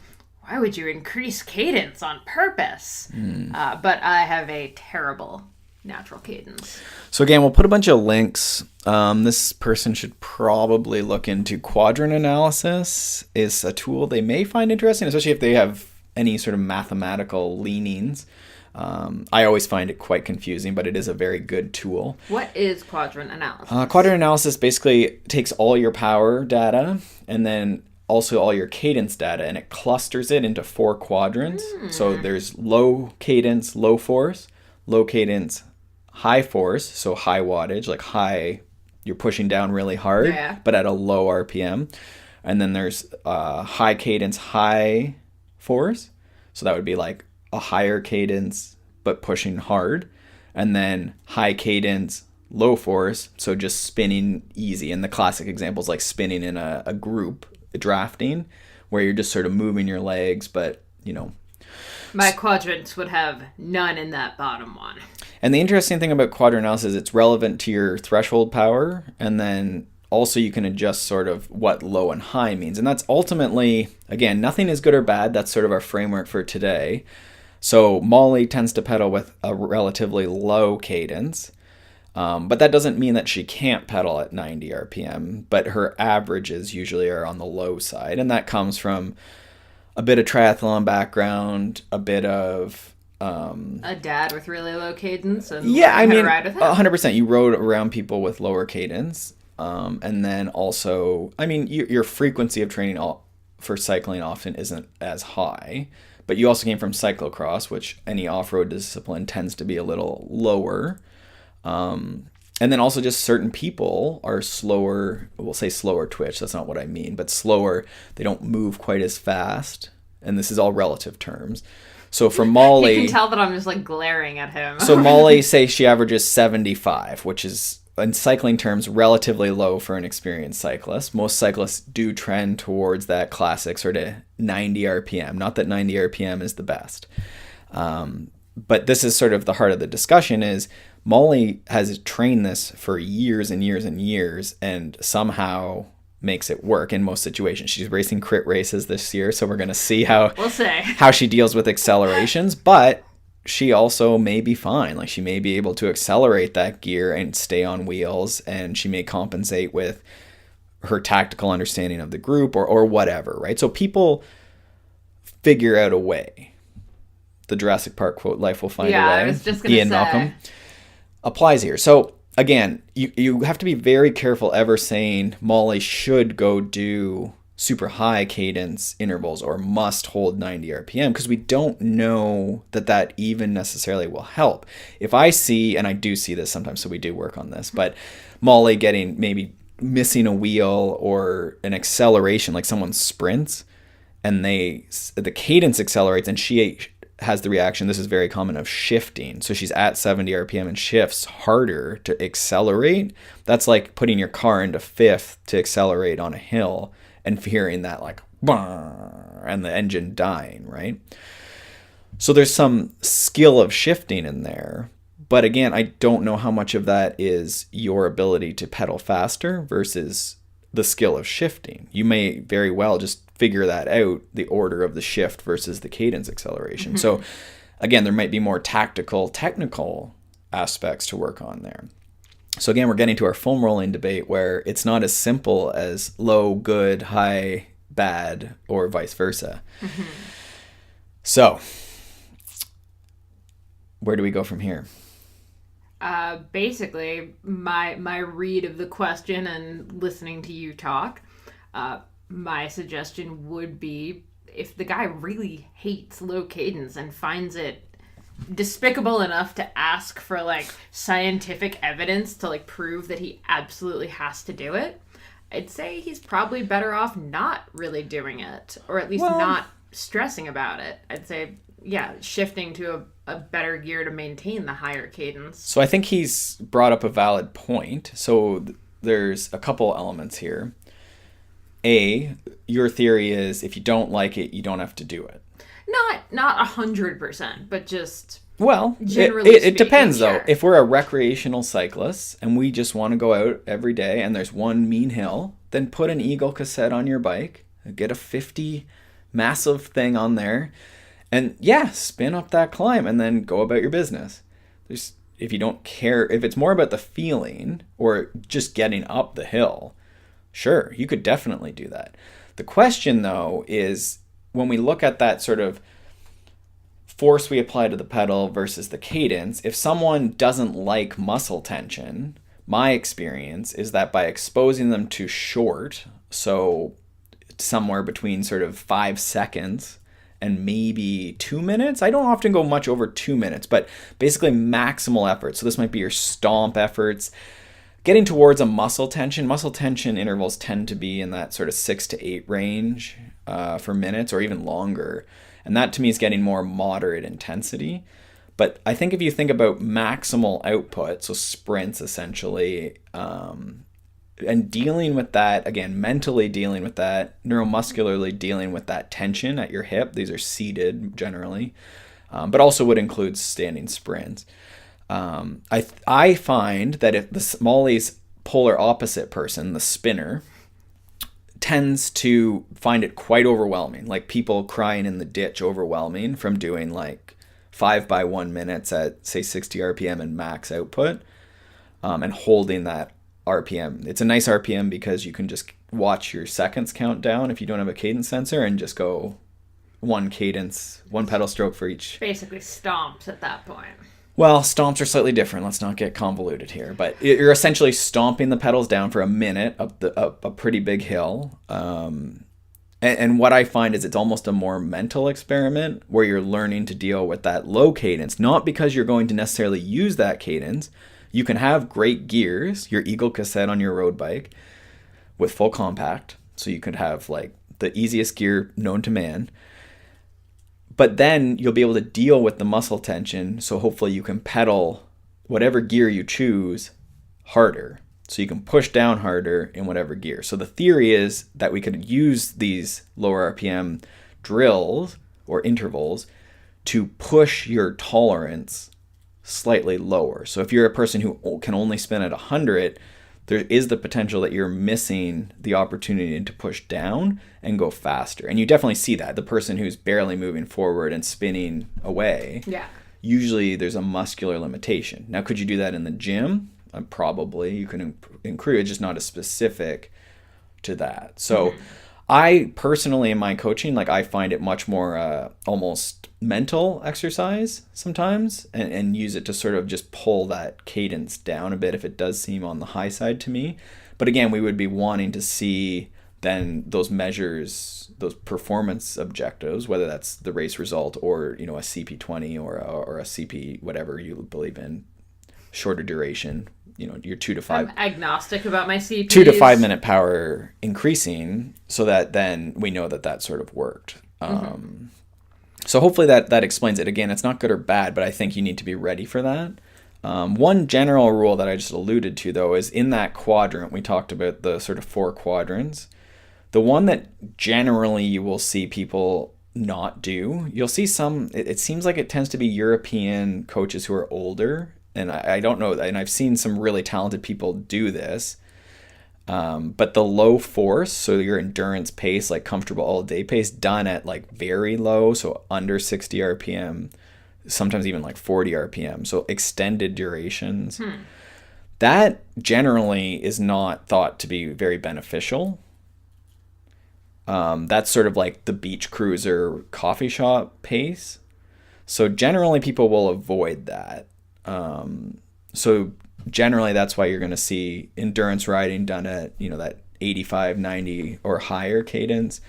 why would you increase cadence on purpose? But I have a terrible natural cadence. So again, we'll put a bunch of links. This person should probably look into quadrant analysis. Is a tool they may find interesting, especially if they have any sort of mathematical leanings. I always find it quite confusing, but it is a very good tool. What is quadrant analysis? Quadrant analysis basically takes all your power data and then also all your cadence data, and it clusters it into 4 quadrants. So there's low cadence, low force, low cadence, high force, so high wattage, like high, you're pushing down really hard, but at a low RPM. And then there's high cadence, high force. So that would be like a higher cadence, but pushing hard. And then high cadence, low force, so just spinning easy. And the classic example is like spinning in a group, drafting, where you're just sort of moving your legs, but my quadrants would have none in that bottom one. And the interesting thing about quadrant analysis is it's relevant to your threshold power, and then also you can adjust sort of what low and high means. And that's ultimately, again, nothing is good or bad. That's sort of our framework for today. So Molly tends to pedal with a relatively low cadence. But that doesn't mean that she can't pedal at 90 RPM, but her averages usually are on the low side. And that comes from a bit of triathlon background, a bit of... a dad with really low cadence and ride with him. 100%. You rode around people with lower cadence. And then also, your frequency of training for cycling often isn't as high. But you also came from cyclocross, which any off-road discipline tends to be a little lower. And then also just certain people are slower, we'll say slower twitch, that's not what I mean, but slower, they don't move quite as fast. And this is all relative terms. So for Molly... You can tell that I'm just like glaring at him. So Molly, say she averages 75, which is, in cycling terms, relatively low for an experienced cyclist. Most cyclists do trend towards that classic sort of 90 RPM. Not that 90 RPM is the best. But this is sort of the heart of the discussion is Molly has trained this for years and years and years and somehow makes it work in most situations. She's racing crit races this year, so we're going to see how she deals with accelerations, but she also may be fine. Like she may be able to accelerate that gear and stay on wheels, and she may compensate with her tactical understanding of the group or whatever, right? So people figure out a way. The Jurassic Park quote, "Life will find a way." Yeah, I was just going to say. Malcolm applies here. So again, you have to be very careful ever saying Molly should go do super high cadence intervals or must hold 90 RPM because we don't know that even necessarily will help. If I see, and I do see this sometimes, so we do work on this, but Molly getting maybe missing a wheel or an acceleration, like someone sprints and the cadence accelerates and she has the reaction, this is very common, of shifting. So she's at 70 RPM and shifts harder to accelerate. That's like putting your car into fifth to accelerate on a hill and hearing that like, and the engine dying, right? So there's some skill of shifting in there. But again, I don't know how much of that is your ability to pedal faster versus the skill of shifting. You may very well just figure that out, the order of the shift versus the cadence acceleration. Mm-hmm. So again, there might be more tactical, technical aspects to work on there. So again, we're getting to our foam rolling debate where it's not as simple as low, good, high, bad, or vice versa. Mm-hmm. So where do we go from here? Basically, my read of the question and listening to you talk, my suggestion would be, if the guy really hates low cadence and finds it despicable enough to ask for like scientific evidence to like prove that he absolutely has to do it, I'd say he's probably better off not really doing it, or at least not stressing about it. I'd say, yeah, shifting to a better gear to maintain the higher cadence. So I think he's brought up a valid point. So there's a couple elements here. A, your theory is if you don't like it, you don't have to do it. Not 100%, but just generally it depends, sure. Though. If we're a recreational cyclist and we just want to go out every day and there's one mean hill, then put an Eagle cassette on your bike, get a 50 massive thing on there, and spin up that climb and then go about your business. If you don't care, if it's more about the feeling or just getting up the hill, sure, you could definitely do that. The question, though, is when we look at that sort of force we apply to the pedal versus the cadence, if someone doesn't like muscle tension, my experience is that by exposing them to short, so somewhere between sort of 5 seconds and maybe 2 minutes. I don't often go much over 2 minutes, but basically maximal effort. So this might be your stomp efforts. Getting towards a muscle tension intervals tend to be in that sort of 6 to 8 range for minutes or even longer. And that to me is getting more moderate intensity. But I think if you think about maximal output, so sprints essentially, and dealing with that, again, mentally dealing with that, neuromuscularly dealing with that tension at your hip. These are seated generally, but also would include standing sprints. I find that if the Molly's polar opposite person, the spinner, tends to find it quite overwhelming, like people crying in the ditch overwhelming from doing like 5x1 minutes at say 60 RPM and max output, and holding that RPM. It's a nice RPM because you can just watch your seconds count down if you don't have a cadence sensor and just go one cadence, one pedal stroke for each. Basically stomps at that point. Well, stomps are slightly different. Let's not get convoluted here. But you're essentially stomping the pedals down for a minute up a pretty big hill. And what I find is it's almost a more mental experiment where you're learning to deal with that low cadence. Not because you're going to necessarily use that cadence. You can have great gears, your Eagle cassette on your road bike with full compact. So you could have like the easiest gear known to man. But then you'll be able to deal with the muscle tension. So hopefully you can pedal whatever gear you choose harder. So you can push down harder in whatever gear. So the theory is that we could use these lower RPM drills or intervals to push your tolerance slightly lower. So if you're a person who can only spin at 100, there is the potential that you're missing the opportunity to push down and go faster. And you definitely see that. The person who's barely moving forward and spinning away, usually there's a muscular limitation. Now, could you do that in the gym? Probably. You can improve it, just not as specific to that. So I personally, in my coaching, I find it much more almost mental exercise sometimes, and use it to sort of just pull that cadence down a bit if it does seem on the high side to me. But again, we would be wanting to see then those measures, those performance objectives, whether that's the race result or a CP20 or a CP whatever you believe in, shorter duration. Your 2 to 5. I'm agnostic about my CPs. 2 to 5 minute power increasing, so that then we know that sort of worked. So hopefully that explains it. Again, it's not good or bad, but I think you need to be ready for that. One general rule that I just alluded to, though, is in that quadrant, we talked about the sort of 4 quadrants. The one that generally you will see people not do. You'll see some, it seems like it tends to be European coaches who are older. And I don't know, and I've seen some really talented people do this. But the low force, so your endurance pace, like comfortable all day pace, done at like very low, so under 60 RPM, sometimes even like 40 RPM, so extended durations. That generally is not thought to be very beneficial. That's sort of like the beach cruiser coffee shop pace. So generally people will avoid that. So generally that's why you're going to see endurance riding done at, you know, that 85, 90 or higher cadence.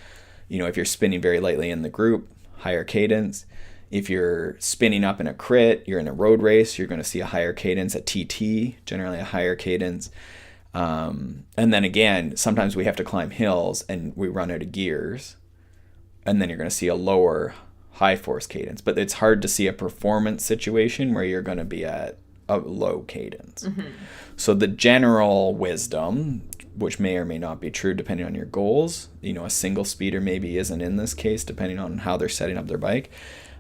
You know, if you're spinning very lightly in the group, higher cadence. If you're spinning up in a crit, you're in a road race, you're going to see a higher cadence at TT, generally a higher cadence. And then again, sometimes we have to climb hills and we run out of gears. And then you're going to see a lower high force cadence. But it's hard to see a performance situation where you're going to be at a low cadence. So the general wisdom, which may or may not be true depending on your goals, you know, a single speeder maybe isn't in this case depending on how they're setting up their bike.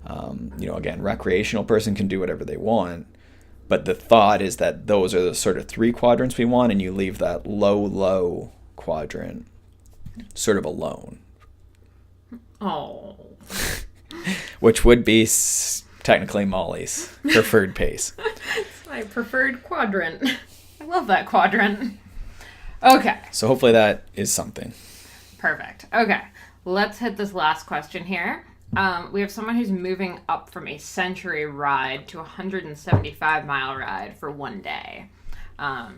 You know, again, recreational person can do whatever they want, but the thought is that those are the sort of 3 quadrants we want, and you leave that low quadrant sort of alone. Oh. Which would be technically Molly's preferred pace. It's my preferred quadrant. I love that quadrant. Okay. So hopefully that is something. Perfect. Okay. Let's hit this last question here. We have someone who's moving up from a century ride to a 175-mile ride for one day. I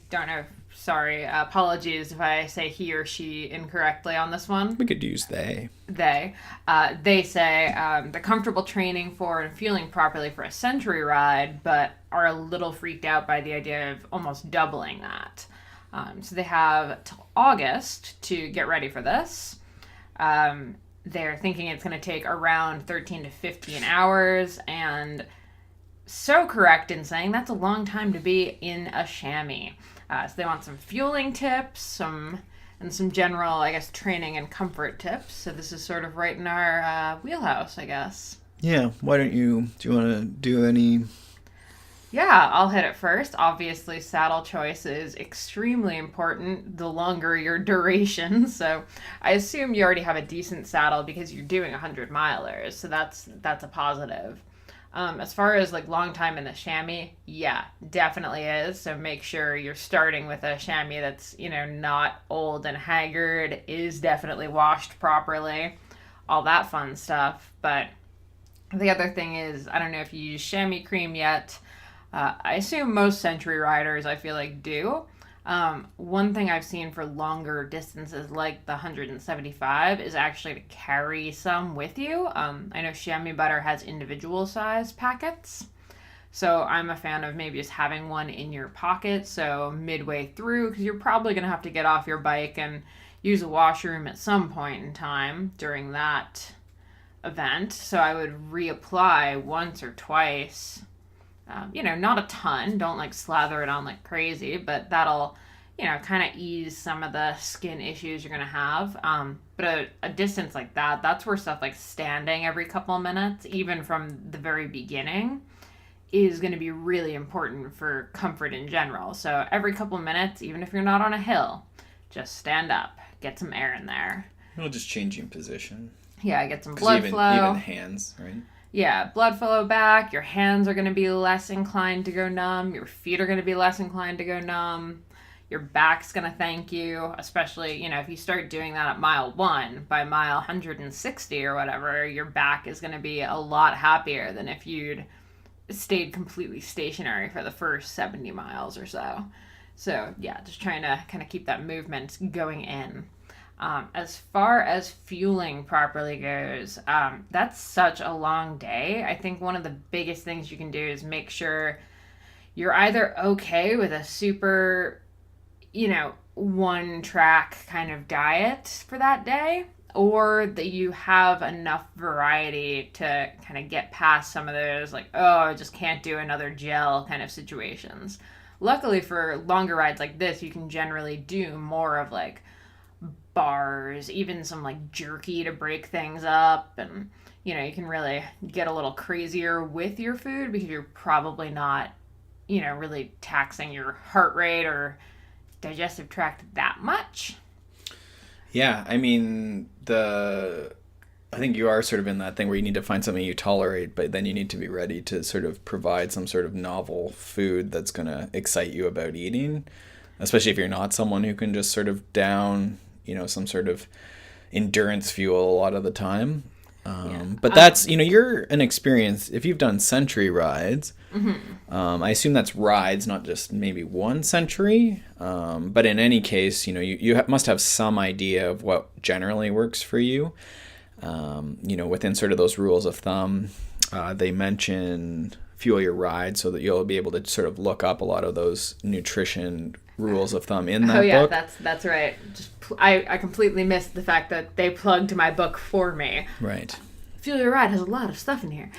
don't know. Sorry. Apologies if I say he or she incorrectly on this one. We could use they. They say they're comfortable training for and feeling properly for a century ride, but are a little freaked out by the idea of almost doubling that. So they have till August to get ready for this. They're thinking it's going to take around 13 to 15 hours, and so correct in saying that's a long time to be in a chamois. So they want some fueling tips, some general, I guess, training and comfort tips. So this is sort of right in our wheelhouse, I guess. Yeah. Why don't do you want to do any? Yeah, I'll hit it first. Obviously, saddle choice is extremely important the longer your duration. So I assume you already have a decent saddle because you're doing 100 milers. So that's a positive. As far as like long time in the chamois, yeah, definitely is. So make sure you're starting with a chamois that's, you know, not old and haggard, is definitely washed properly, all that fun stuff. But the other thing is, I don't know if you use chamois cream yet. I assume most century riders, I feel like, do. One thing I've seen for longer distances like the 175 is actually to carry some with you. I know Chamois Butter has individual size packets. So I'm a fan of maybe just having one in your pocket. So midway through, because you're probably going to have to get off your bike and use a washroom at some point in time during that event. So I would reapply once or twice. You know, not a ton. Don't like slather it on like crazy, but that'll, you know, kind of ease some of the skin issues you're going to have. But a distance like that, that's where stuff like standing every couple of minutes, even from the very beginning, is going to be really important for comfort in general. So every couple of minutes, even if you're not on a hill, just stand up, get some air in there. Well, just changing position. Yeah, get some blood flow. Even hands, right? Yeah, blood flow back. Your hands are going to be less inclined to go numb. Your feet are going to be less inclined to go numb. Your back's going to thank you, especially, you know, if you start doing that at mile 1, by mile 160 or whatever, your back is going to be a lot happier than if you'd stayed completely stationary for the first 70 miles or so. So, yeah, just trying to kind of keep that movement going in. As far as fueling properly goes, that's such a long day. I think one of the biggest things you can do is make sure you're either okay with a super, you know, one track kind of diet for that day, or that you have enough variety to kind of get past some of those, like, oh, I just can't do another gel kind of situations. Luckily for longer rides like this, you can generally do more of like bars, even some like jerky to break things up. And, you can really get a little crazier with your food because you're probably not, really taxing your heart rate or digestive tract that much. Yeah, I mean, I think you are sort of in that thing where you need to find something you tolerate, but then you need to be ready to sort of provide some sort of novel food that's going to excite you about eating, especially if you're not someone who can just sort of down, some sort of endurance fuel a lot of the time. But that's, you're an experience, if you've done century rides, I assume that's rides, not just maybe one century. But in any case, you must have some idea of what generally works for you. Within sort of those rules of thumb, they mention fuel your ride so that you'll be able to sort of look up a lot of those nutrition rules of thumb in that book. That's right. I completely missed the fact that they plugged my book for me. Right. Fuel Your Ride has a lot of stuff in here.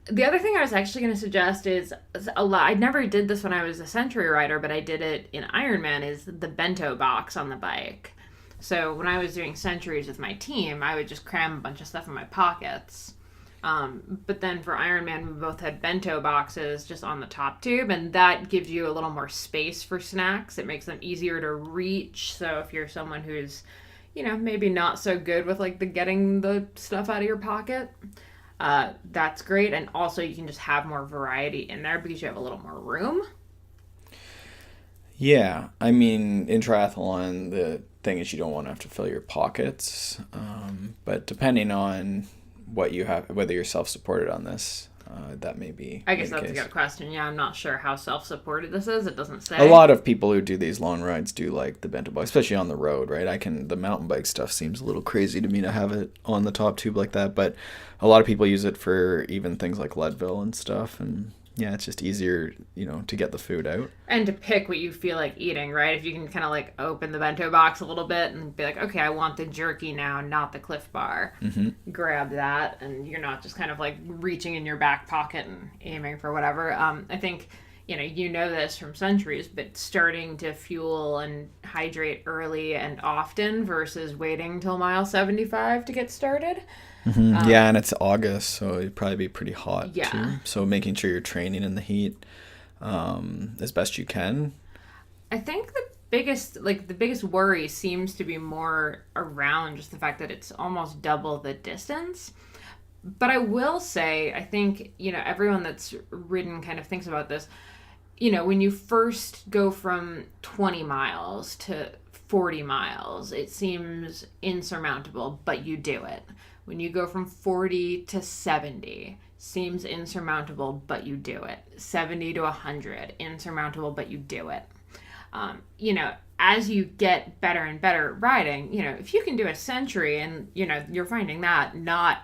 The other thing I was actually going to suggest is I never did this when I was a century rider, but I did it in Ironman, is the bento box on the bike. So when I was doing centuries with my team, I would just cram a bunch of stuff in my pockets. But then for Ironman, we both had bento boxes just on the top tube, and that gives you a little more space for snacks. It makes them easier to reach. So if you're someone who's, maybe not so good with like getting the stuff out of your pocket, that's great. And also you can just have more variety in there because you have a little more room. Yeah, I mean, in triathlon, the thing is you don't want to have to fill your pockets. But depending on what you have, whether you're self-supported on this, that may be. I guess that's a good question. Yeah, I'm not sure how self-supported this is. It doesn't say. A lot of people who do these long rides do like the bento box, especially on the road, right? The mountain bike stuff seems a little crazy to me to have it on the top tube like that, but a lot of people use it for even things like Leadville and stuff, and yeah, it's just easier, to get the food out. And to pick what you feel like eating, right? If you can kind of like open the bento box a little bit and be like, okay, I want the jerky now, not the Cliff Bar. Mm-hmm. Grab that, and you're not just kind of like reaching in your back pocket and aiming for whatever. I think, this from centuries, but starting to fuel and hydrate early and often versus waiting till mile 75 to get started. Mm-hmm. Yeah, and it's August, so it'd probably be pretty hot too. So making sure you're training in the heat as best you can. I think the biggest worry seems to be more around just the fact that it's almost double the distance. But I will say, I think, everyone that's ridden kind of thinks about this. When you first go from 20 miles to 40 miles, it seems insurmountable, but you do it. When you go from 40 to 70, seems insurmountable, but you do it. 70 to 100, insurmountable, but you do it. As you get better and better riding, if you can do a century and, you're finding that not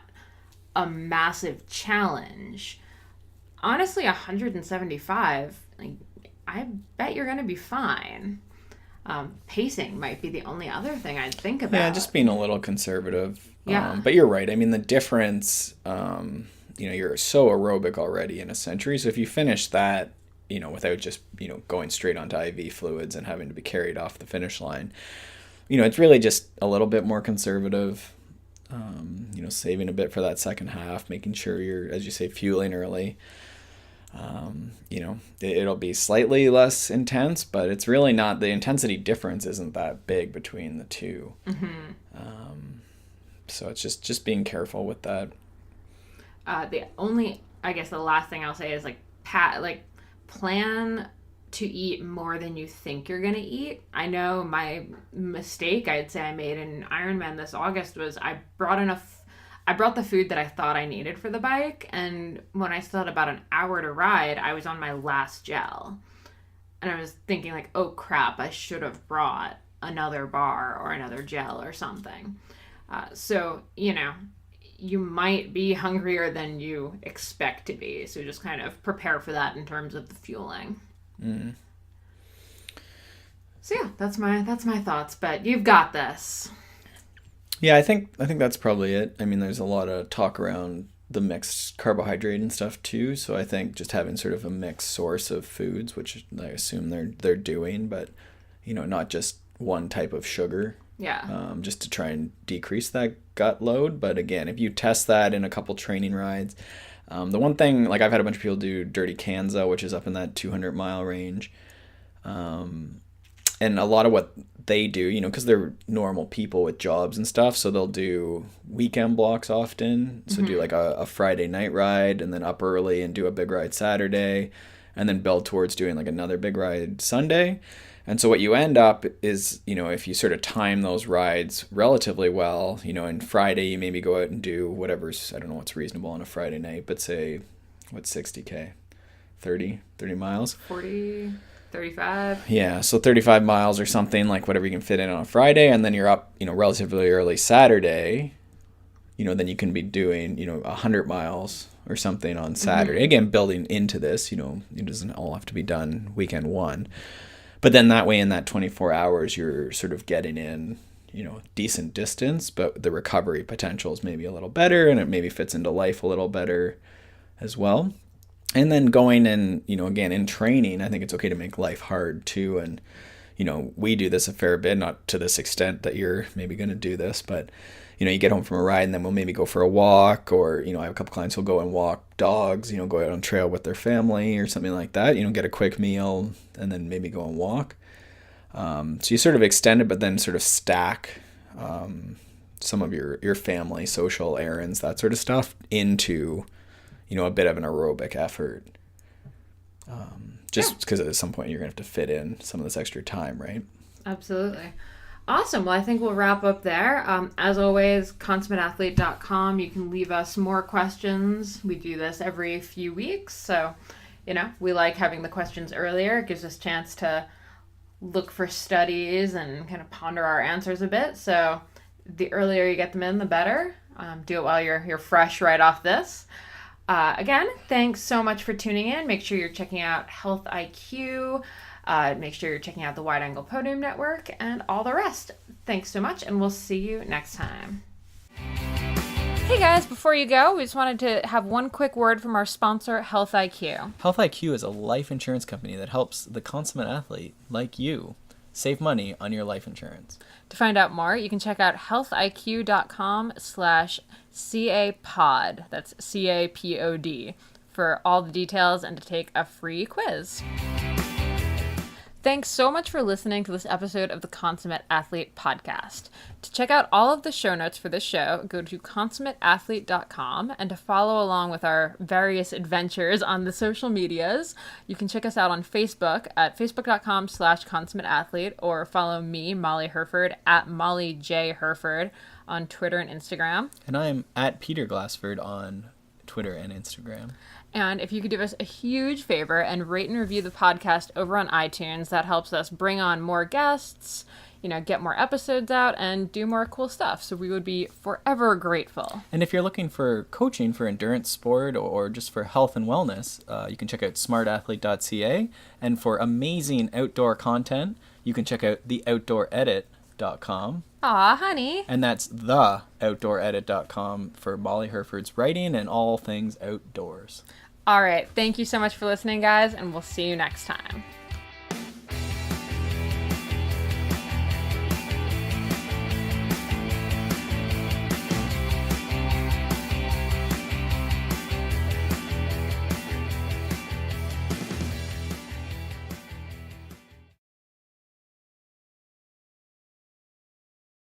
a massive challenge, honestly, 175, I bet you're going to be fine. Pacing might be the only other thing I'd think about. Yeah, just being a little conservative. Yeah. But you're right. I mean, the difference, you're so aerobic already in a century. So if you finish that, without just, going straight onto IV fluids and having to be carried off the finish line, it's really just a little bit more conservative, saving a bit for that second half, making sure you're, as you say, fueling early. It'll be slightly less intense, but it's really not, the intensity difference isn't that big between the two. Mm-hmm. So it's just being careful with that. The last thing I'll say is plan to eat more than you think you're going to eat. I know my mistake I'd say I made in Ironman this August was I brought the food that I thought I needed for the bike, and when I still had about an hour to ride, I was on my last gel. And I was thinking like, oh crap, I should have brought another bar or another gel or something. So, you might be hungrier than you expect to be. So just kind of prepare for that in terms of the fueling. Mm. So yeah, that's my thoughts, but you've got this. Yeah, I think that's probably it. I mean, there's a lot of talk around the mixed carbohydrate and stuff too. So I think just having sort of a mixed source of foods, which I assume they're doing, but not just one type of sugar. Yeah. just to try and decrease that gut load. But again, if you test that in a couple training rides, the one thing, like I've had a bunch of people do Dirty Kanza, which is up in that 200-mile range. And a lot of what they do, you know, because they're normal people with jobs and stuff, so they'll do weekend blocks often. So do like a Friday night ride and then up early and do a big ride Saturday and then build towards doing like another big ride Sunday. And so what you end up is, you know, if you sort of time those rides relatively well, you know, and Friday you maybe go out and do whatever's, I don't know what's reasonable on a Friday night, but say, what's 60K? 30 miles? 40, 35. Yeah, so 35 miles or something, like whatever you can fit in on a Friday, and then you're up, you know, relatively early Saturday, you know, then you can be doing, you know, 100 miles or something on Saturday. Again, building into this, you know, it doesn't all have to be done weekend one. But then that way in that 24 hours, you're sort of getting in, you know, decent distance, but the recovery potential is maybe a little better and it maybe fits into life a little better as well. And then going and, you know, again, in training, I think it's okay to make life hard too. And, you know, we do this a fair bit, not to this extent that you're maybe going to do this, but, you know, you get home from a ride and then we'll maybe go for a walk, or, you know, I have a couple clients who'll go and walk dogs, you know, go out on trail with their family or something like that, you know, get a quick meal and then maybe go and walk. So you sort of extend it, but then sort of stack some of your family, social errands, that sort of stuff into, you know, a bit of an aerobic effort. Just because at some point you're going to have to fit in some of this extra time, right? Absolutely. Awesome. Well, I think we'll wrap up there. As always, consummateathlete.com. You can leave us more questions. We do this every few weeks. So, you know, we like having the questions earlier. It gives us a chance to look for studies and kind of ponder our answers a bit. So the earlier you get them in, the better. Do it while you're fresh right off this. Again, thanks so much for tuning in. Make sure you're checking out Health IQ. Make sure you're checking out the Wide Angle Podium Network and all the rest. Thanks so much, and we'll see you next time. Hey guys, before you go, we just wanted to have one quick word from our sponsor, Health IQ. Health IQ is a life insurance company that helps the consummate athlete like you save money on your life insurance. To find out more, you can check out healthiq.com/CAPOD. That's CAPOD for all the details and to take a free quiz. Thanks so much for listening to this episode of the Consummate Athlete Podcast. To check out all of the show notes for this show, go to consummateathlete.com, and to follow along with our various adventures on the social medias, you can check us out on Facebook at facebook.com/consummateathlete, or follow me, Molly Herford, at Molly J. Herford on Twitter and Instagram. And I am at Peter Glassford on Twitter and Instagram. And if you could do us a huge favor and rate and review the podcast over on iTunes, that helps us bring on more guests, you know, get more episodes out and do more cool stuff. So we would be forever grateful. And if you're looking for coaching for endurance sport or just for health and wellness, you can check out smartathlete.ca. And for amazing outdoor content, you can check out theoutdooredit.com. Aw, honey. And that's theoutdooredit.com for Molly Herford's writing and all things outdoors. All right. Thank you so much for listening, guys, and we'll see you next time.